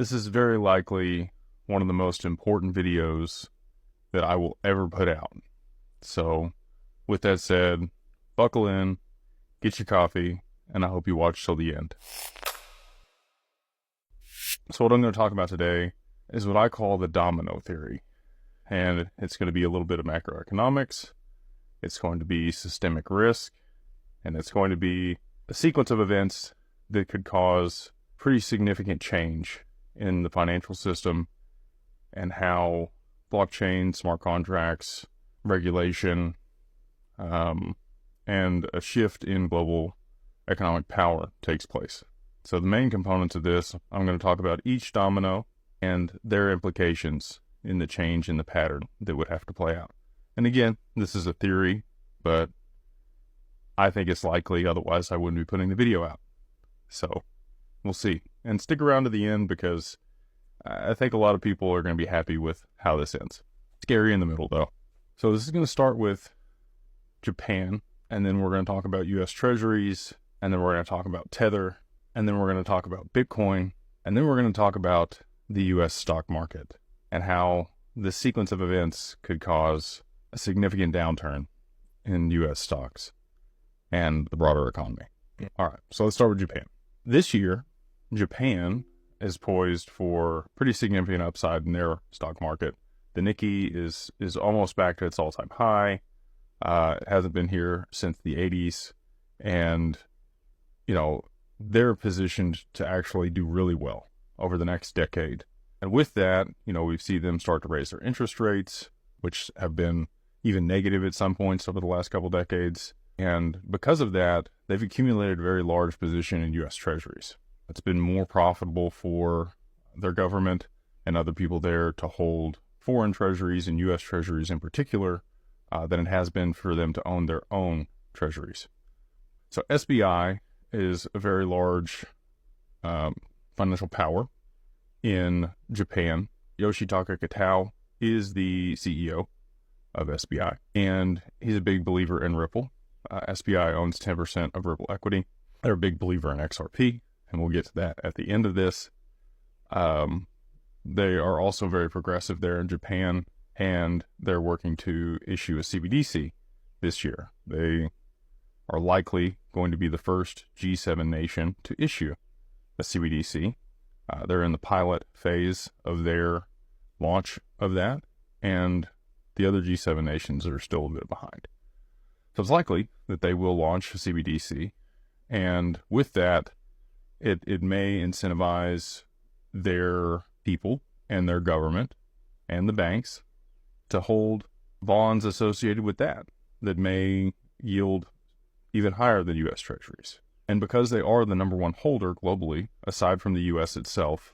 This is very likely one of the most important videos that I will ever put out. So, with that said, buckle in, get your coffee, and I hope you watch till the end. So what I'm going to talk about today is what I call the domino theory. And it's going to be a little bit of macroeconomics, it's going to be systemic risk, and it's going to be a sequence of events that could cause pretty significant change in the financial system and how blockchain, smart contracts, regulation, and a shift in global economic power takes place. So the main components of this, I'm going to talk about each domino and their implications in the change in the pattern that would have to play out. And again, this is a theory, but I think it's likely, otherwise I wouldn't be putting the video out. So we'll see. And stick around to the end because I think a lot of people are going to be happy with how this ends. Scary in the middle though. So this is going to start with Japan, and then we're going to talk about US Treasuries, and then we're going to talk about Tether, and then we're going to talk about Bitcoin, and then we're going to talk about the US stock market and how this sequence of events could cause a significant downturn in US stocks and the broader economy. All right, so let's start with Japan. This year, Japan is poised for pretty significant upside in their stock market. The Nikkei is almost back to its all-time high. It hasn't been here since the 80s, and they're positioned to actually do really well over the next decade. And with that, we see them start to raise their interest rates, which have been even negative at some points over the last couple decades. And because of that, they've accumulated a very large position in US Treasuries. It's been more profitable for their government and other people there to hold foreign treasuries and US Treasuries in particular than it has been for them to own their own treasuries. So SBI is a very large financial power in Japan. Yoshitaka Kitao is the CEO of SBI, and he's a big believer in Ripple. SBI owns 10% of Ripple equity. They're a big believer in XRP, and we'll get to that at the end of this. They are also very progressive there in Japan, and they're working to issue a CBDC this year. They are likely going to be the first G7 nation to issue a CBDC. They're in the pilot phase of their launch of that, and the other G7 nations are still a bit behind. So it's likely that they will launch a CBDC, and with that, it may incentivize their people and their government and the banks to hold bonds associated with that may yield even higher than US Treasuries. And because they are the number one holder globally, aside from the US itself,